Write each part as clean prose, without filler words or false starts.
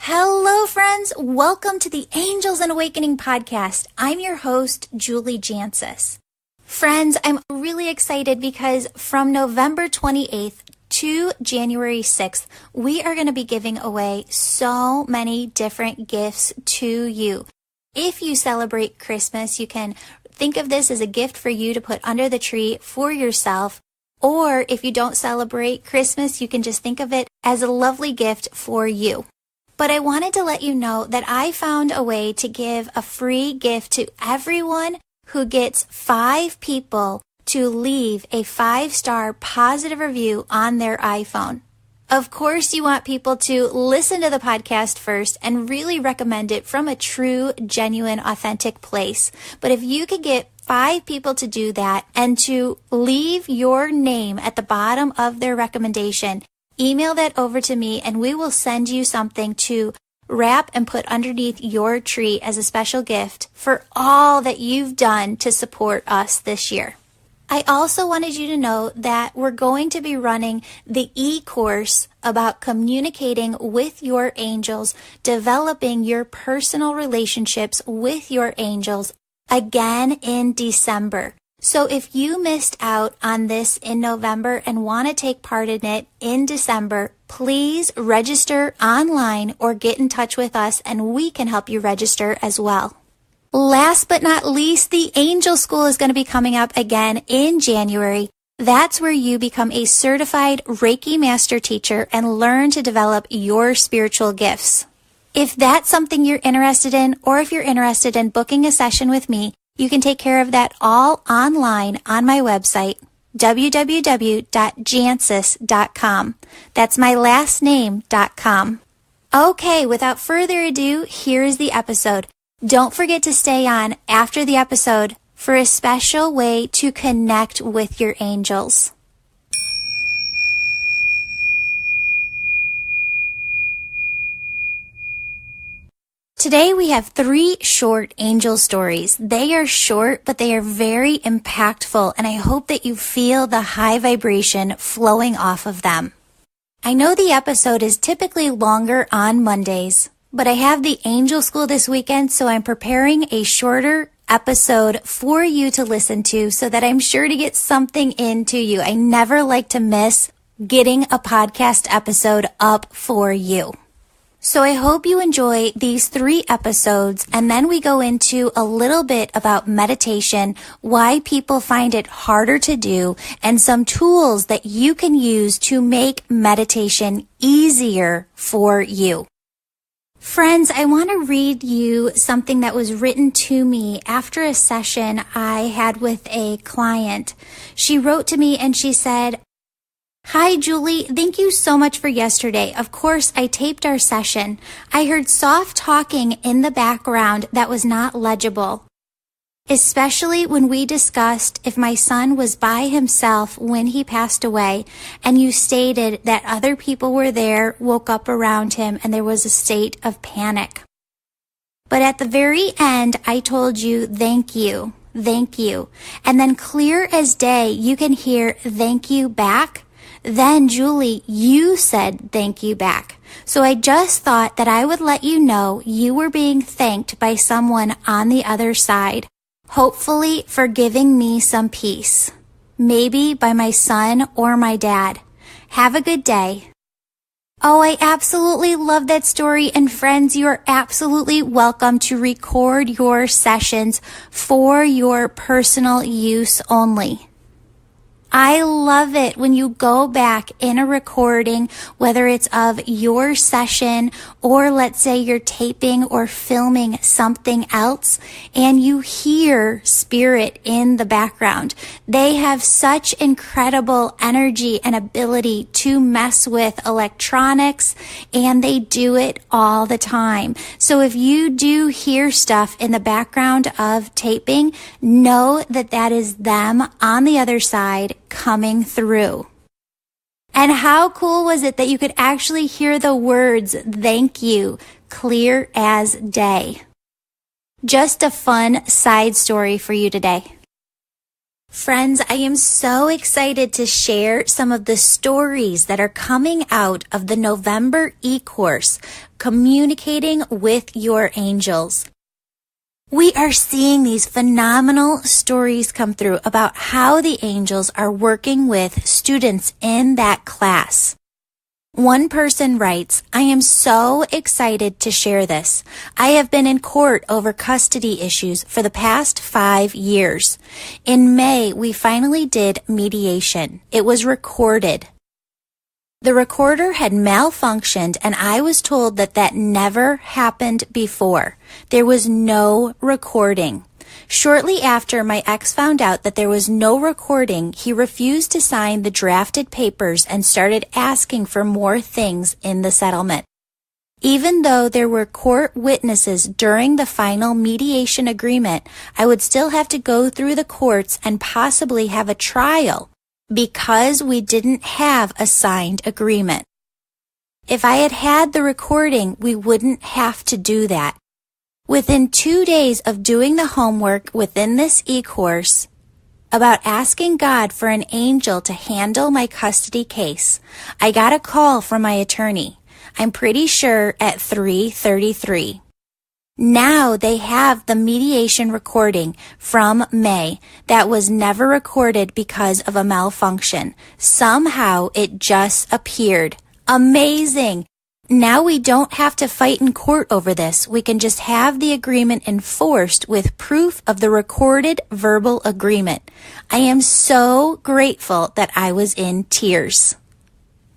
Hello, friends. Welcome to the Angels and Awakening podcast. I'm your host, Julie Jancis. Friends, I'm really excited because from November 28th to January 6th, we are going to be giving away so many different gifts to you. If you celebrate Christmas, you can think of this as a gift for you to put under the tree for yourself. Or if you don't celebrate Christmas, you can just think of it as a lovely gift for you. But I wanted to let you know that I found a way to give a free gift to everyone who gets 5 people to leave a 5-star positive review on their iPhone. Of course, you want people to listen to the podcast first and really recommend it from a true, genuine, authentic place. But if you could get 5 people to do that and to leave your name at the bottom of their recommendation, email that over to me and we will send you something to wrap and put underneath your tree as a special gift for all that you've done to support us this year. I also wanted you to know that we're going to be running the e-course about communicating with your angels, developing your personal relationships with your angels again in December. So if you missed out on this in November and want to take part in it in December, please register online or get in touch with us and we can help you register as well. Last but not least, the Angel School is going to be coming up again in January. That's where you become a certified Reiki master teacher and learn to develop your spiritual gifts. If that's something you're interested in, or if you're interested in booking a session with me, you can take care of that all online on my website, www.jancis.com. That's my last name.com. Okay, without further ado, here is the episode. Don't forget to stay on after the episode for a special way to connect with your angels. Today we have 3 short angel stories. They are short, but they are very impactful, and I hope that you feel the high vibration flowing off of them. I know the episode is typically longer on Mondays, but I have the Angel School this weekend, so I'm preparing a shorter episode for you to listen to so that I'm sure to get something into you. I never like to miss getting a podcast episode up for you. So I hope you enjoy these 3 episodes, and then we go into a little bit about meditation, why people find it harder to do, and some tools that you can use to make meditation easier for you. Friends, I want to read you something that was written to me after a session I had with a client. She wrote to me and she said, "Hi, Julie. Thank you so much for yesterday. Of course, I taped our session. I heard soft talking in the background that was not legible, especially when we discussed if my son was by himself when he passed away, and you stated that other people were there, woke up around him, and there was a state of panic. But at the very end, I told you, thank you, and then clear as day, you can hear thank you back. Then, Julie, you said thank you back. So I just thought that I would let you know you were being thanked by someone on the other side, hopefully for giving me some peace. Maybe by my son or my dad. Have a good day." Oh, I absolutely love that story. And friends, you are absolutely welcome to record your sessions for your personal use only. I love it when you go back in a recording, whether it's of your session or let's say you're taping or filming something else and you hear spirit in the background. They have such incredible energy and ability to mess with electronics, and they do it all the time. So if you do hear stuff in the background of taping, know that that is them on the other side coming through. And how cool was it that you could actually hear the words thank you clear as day? Just a fun side story for you today. Friends, I am so excited to share some of the stories that are coming out of the November e-course, Communicating with Your Angels. We are seeing these phenomenal stories come through about how the angels are working with students in that class. One person writes, I am so excited to share this. I have been in court over custody issues for the past 5 years. In May, we finally did mediation. It was recorded. The recorder had malfunctioned, and I was told that that never happened before. There was no recording. Shortly after my ex found out that there was no recording, he refused to sign the drafted papers and started asking for more things in the settlement. Even though there were court witnesses during the final mediation agreement, I would still have to go through the courts and possibly have a trial because we didn't have a signed agreement. If I had had the recording, we wouldn't have to do that. Within 2 days of doing the homework within this e-course about asking God for an angel to handle my custody case, I got a call from my attorney. I'm pretty sure at 3:33. Now they have the mediation recording from May that was never recorded because of a malfunction. Somehow it just appeared. Amazing! Now we don't have to fight in court over this. We can just have the agreement enforced with proof of the recorded verbal agreement. I am so grateful that I was in tears.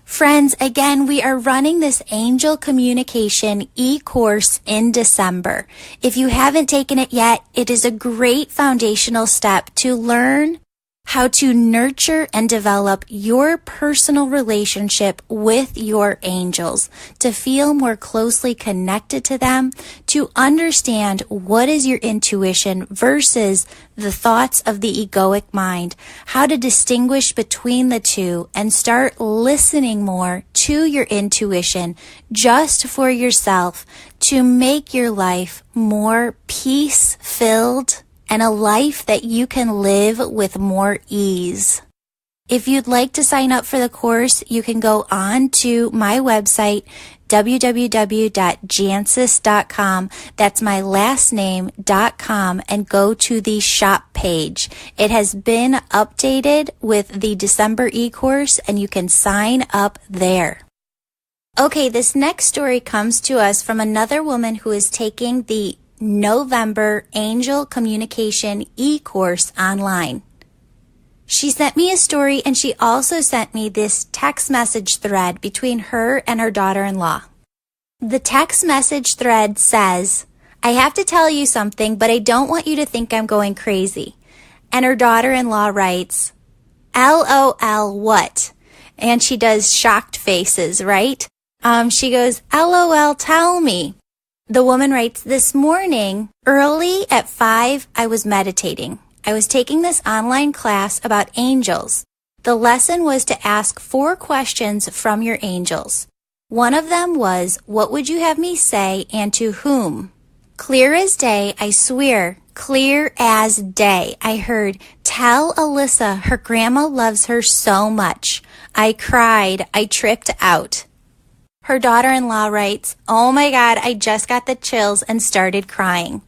Friends, again, we are running this Angel Communication e-course in December. If you haven't taken it yet, it is a great foundational step to learn how to nurture and develop your personal relationship with your angels, to feel more closely connected to them, to understand what is your intuition versus the thoughts of the egoic mind, how to distinguish between the two and start listening more to your intuition just for yourself to make your life more peace-filled and a life that you can live with more ease. If you'd like to sign up for the course, you can go on to my website, www.jancis.com. That's my last name.com, and go to the shop page. It has been updated with the December e-course, and you can sign up there. Okay, this next story comes to us from another woman who is taking the November Angel Communication e-course online. She sent me a story, and she also sent me this text message thread between her and her daughter-in-law. The text message thread says, I have to tell you something, but I don't want you to think I'm going crazy. And her daughter-in-law writes, LOL what? And she does shocked faces, right? She goes, LOL tell me. The woman writes, this morning, early at 5, I was meditating. I was taking this online class about angels. The lesson was to ask 4 questions from your angels. One of them was, what would you have me say and to whom? Clear as day, I swear, clear as day. I heard, tell Alyssa her grandma loves her so much. I cried. I tripped out. Her daughter-in-law writes, oh my God, I just got the chills and started crying.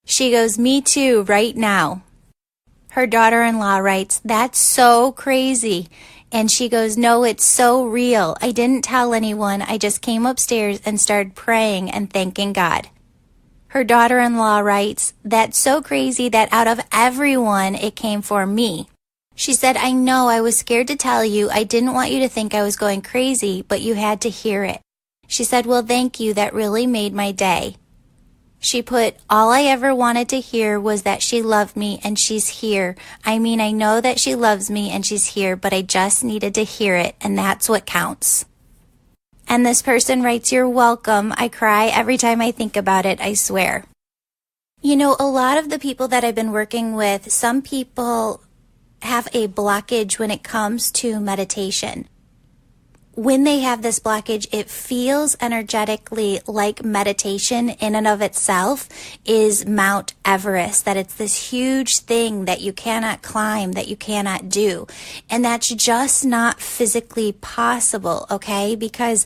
She goes, me too, right now. Her daughter-in-law writes, that's so crazy. And she goes, no, it's so real. I didn't tell anyone. I just came upstairs and started praying and thanking God. Her daughter-in-law writes, that's so crazy that out of everyone, it came for me. She said, I know, I was scared to tell you. I didn't want you to think I was going crazy, but you had to hear it. She said, well, thank you. That really made my day. She put, all I ever wanted to hear was that she loved me and she's here. I mean, I know that she loves me and she's here, but I just needed to hear it, and that's what counts. And this person writes, you're welcome. I cry every time I think about it, I swear. You know, a lot of the people that I've been working with, some people have a blockage when it comes to meditation. when they have this blockage, it feels energetically like meditation in and of itself is Mount Everest, that it's this huge thing that you cannot climb, that you cannot do. And that's just not physically possible, okay? Because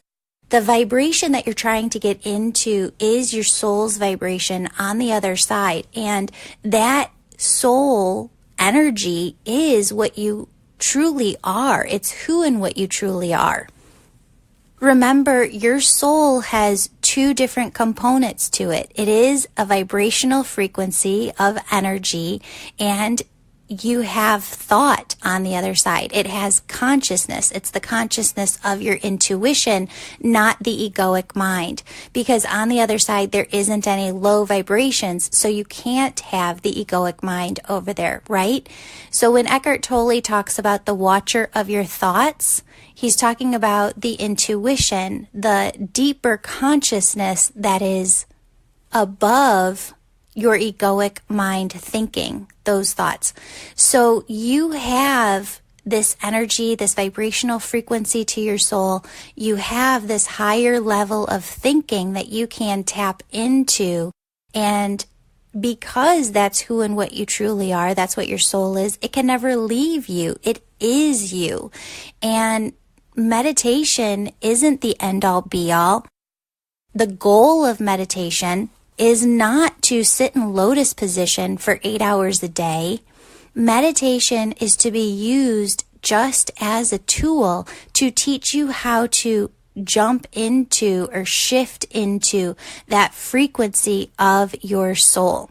the vibration that you're trying to get into is your soul's vibration on the other side. And that soul energy is what you truly are. It's who and what you truly are. Remember, your soul has two different components to it. It is a vibrational frequency of energy, and you have thought on the other side. It has consciousness. It's the consciousness of your intuition, not the egoic mind. Because on the other side, there isn't any low vibrations, so you can't have the egoic mind over there, right? So when Eckhart Tolle talks about the watcher of your thoughts, he's talking about the intuition, the deeper consciousness that is above your egoic mind thinking, those thoughts. So you have this energy, this vibrational frequency to your soul. You have this higher level of thinking that you can tap into. And because that's who and what you truly are, that's what your soul is, it can never leave you. It is you. And meditation isn't the end-all be-all. The goal of meditation is not to sit in lotus position for 8 hours a day. Meditation is to be used just as a tool to teach you how to jump into or shift into that frequency of your soul.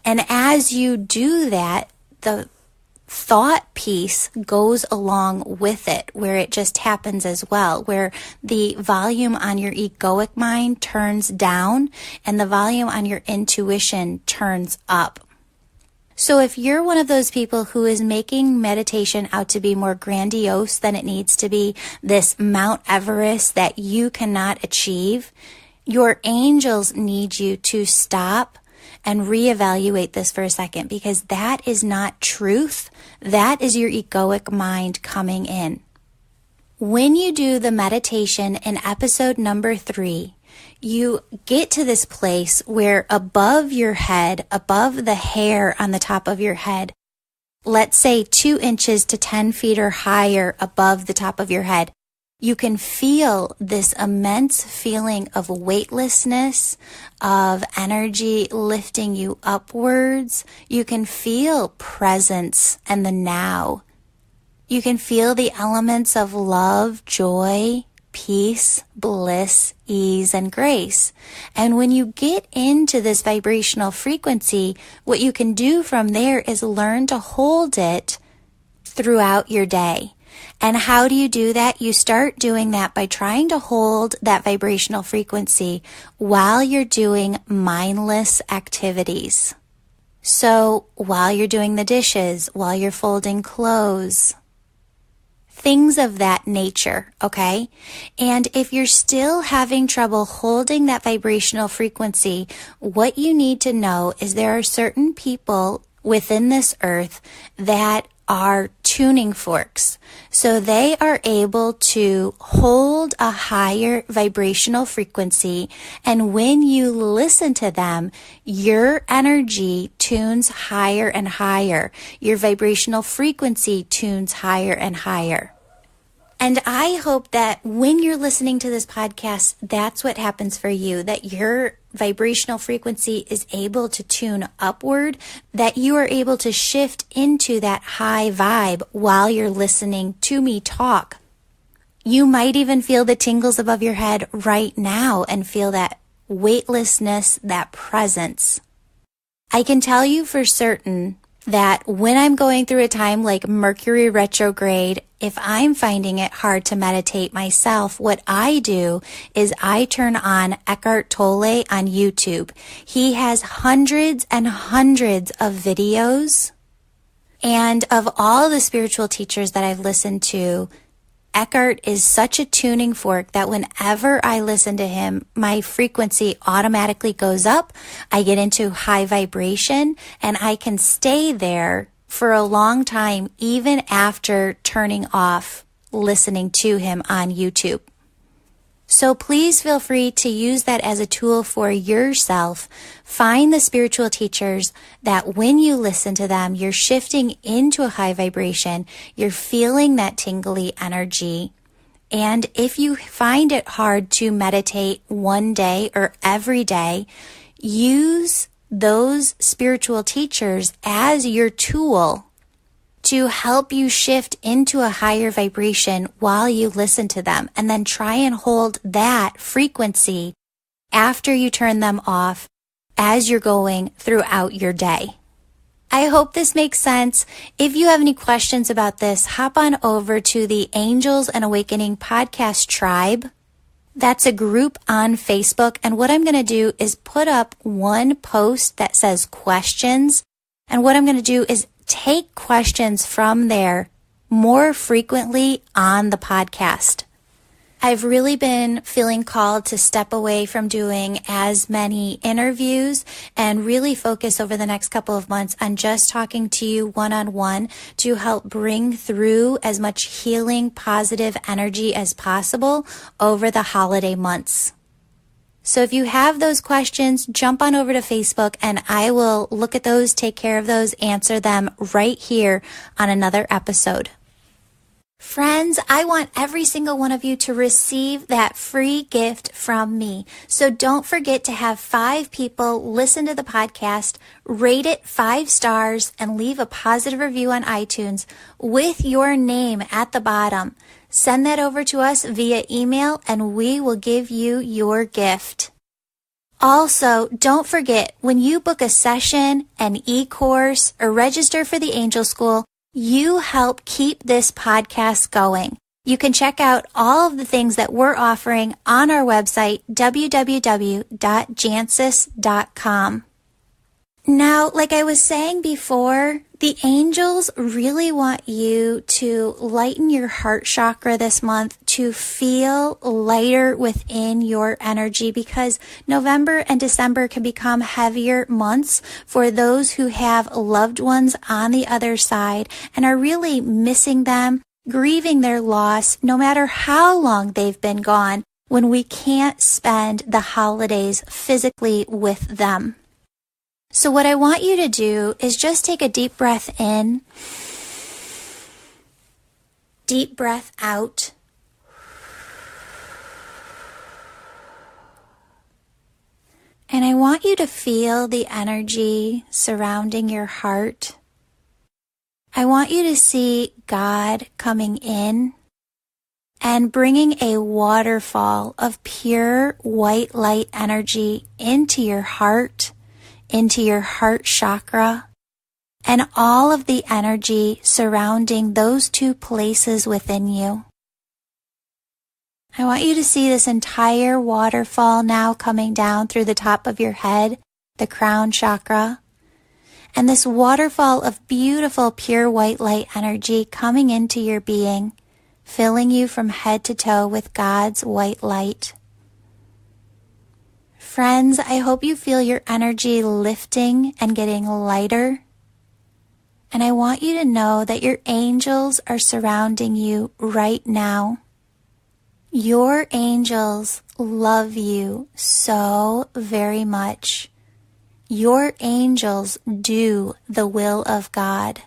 And as you do that, the thought piece goes along with it, where it just happens as well, where the volume on your egoic mind turns down and the volume on your intuition turns up. So if you're one of those people who is making meditation out to be more grandiose than it needs to be, this Mount Everest that you cannot achieve, your angels need you to stop and reevaluate this for a second, because that is not truth. That is your egoic mind coming in. When you do the meditation in episode number 3, you get to this place where above your head, above the hair on the top of your head, let's say 2 inches to 10 feet or higher above the top of your head, you can feel this immense feeling of weightlessness, of energy lifting you upwards. You can feel presence and the now. You can feel the elements of love, joy, peace, bliss, ease, and grace. And when you get into this vibrational frequency, what you can do from there is learn to hold it throughout your day. And how do you do that? You start doing that by trying to hold that vibrational frequency while you're doing mindless activities. So while you're doing the dishes, while you're folding clothes, things of that nature, okay? And if you're still having trouble holding that vibrational frequency, what you need to know is there are certain people within this earth that are tuning forks. So they are able to hold a higher vibrational frequency, and when you listen to them, your energy tunes higher and higher. Your vibrational frequency tunes higher and higher. And I hope that when you're listening to this podcast, that's what happens for you, that your vibrational frequency is able to tune upward, that you are able to shift into that high vibe while you're listening to me talk. You might even feel the tingles above your head right now and feel that weightlessness, that presence. I can tell you for certain that when I'm going through a time like Mercury retrograde, if I'm finding it hard to meditate myself, what I do is I turn on Eckhart Tolle on YouTube. He has hundreds and hundreds of videos, and of all the spiritual teachers that I've listened to, Eckhart is such a tuning fork that whenever I listen to him, my frequency automatically goes up. I get into high vibration, and I can stay there for a long time, even after turning off listening to him on YouTube. So please feel free to use that as a tool for yourself. Find the spiritual teachers that when you listen to them, you're shifting into a high vibration. You're feeling that tingly energy. And if you find it hard to meditate one day or every day, use those spiritual teachers as your tool to help you shift into a higher vibration while you listen to them, and then try and hold that frequency after you turn them off as you're going throughout your day. I hope this makes sense. If you have any questions about this, hop on over to the Angels and Awakening Podcast Tribe. That's a group on Facebook, and what I'm going to do is put up one post that says questions, and what I'm going to do is take questions from there more frequently on the podcast. I've really been feeling called to step away from doing as many interviews and really focus over the next couple of months on just talking to you one-on-one to help bring through as much healing, positive energy as possible over the holiday months. So if you have those questions, jump on over to Facebook and I will look at those, take care of those, answer them right here on another episode. Friends, I want every single one of you to receive that free gift from me. So don't forget to have 5 people listen to the podcast, rate it 5 stars, and leave a positive review on iTunes with your name at the bottom. Send that over to us via email and we will give you your gift. Also, don't forget, when you book a session, an e-course, or register for the Angel School, you help keep this podcast going. You can check out all of the things that we're offering on our website, www.jancis.com. Now, like I was saying before, the angels really want you to lighten your heart chakra this month, to feel lighter within your energy, because November and December can become heavier months for those who have loved ones on the other side and are really missing them, grieving their loss, no matter how long they've been gone, when we can't spend the holidays physically with them. So what I want you to do is just take a deep breath in, deep breath out, and I want you to feel the energy surrounding your heart. I want you to see God coming in and bringing a waterfall of pure white light energy into your heart, into your heart chakra, and all of the energy surrounding those 2 places within you. I want you to see this entire waterfall now coming down through the top of your head, the crown chakra, and this waterfall of beautiful pure white light energy coming into your being, filling you from head to toe with God's white light. Friends, I hope you feel your energy lifting and getting lighter. And I want you to know that your angels are surrounding you right now. Your angels love you so very much. Your angels do the will of God.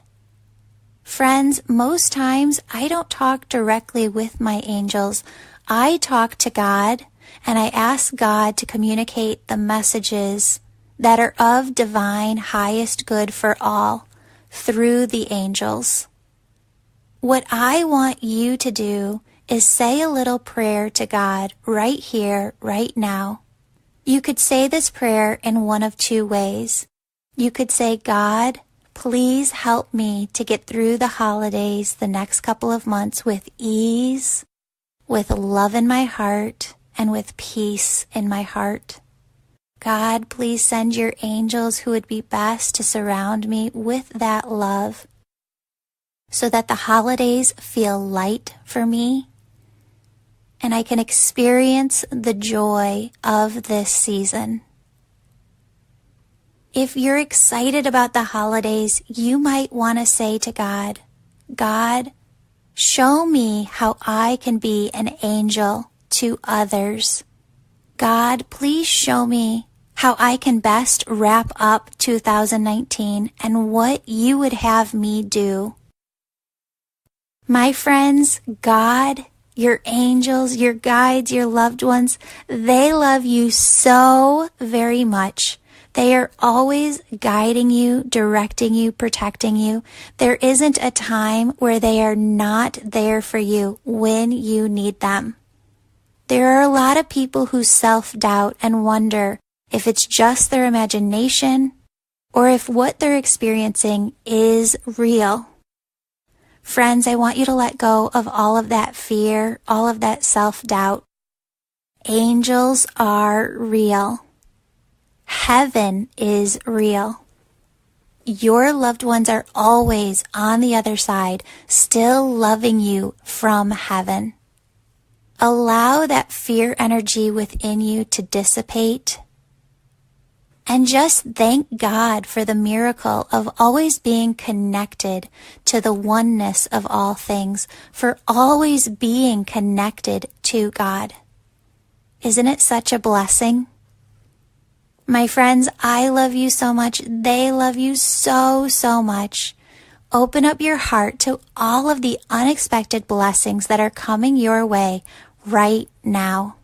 Friends, most times I don't talk directly with my angels. I talk to God, and I ask God to communicate the messages that are of divine highest good for all through the angels. What I want you to do is say a little prayer to God right here, right now. You could say this prayer in one of 2 ways. You could say, God, please help me to get through the holidays the next couple of months with ease, with love in my heart, and with peace in my heart. God, please send your angels who would be best to surround me with that love so that the holidays feel light for me and I can experience the joy of this season. If you're excited about the holidays, you might want to say to God, God, Show me how I can be an angel to others. God, please show me how I can best wrap up 2019 and what you would have me do. My friends, God, your angels, your guides, your loved ones, they love you so very much. They are always guiding you, directing you, protecting you. There isn't a time where they are not there for you when you need them. There are a lot of people who self-doubt and wonder if it's just their imagination or if what they're experiencing is real. Friends, I want you to let go of all of that fear, all of that self-doubt. Angels are real. Heaven is real. Your loved ones are always on the other side, still loving you from heaven. Allow that fear energy within you to dissipate. And just thank God for the miracle of always being connected to the oneness of all things, for always being connected to God. Isn't it such a blessing? My friends, I love you so much. They love you so, so much. Open up your heart to all of the unexpected blessings that are coming your way right now.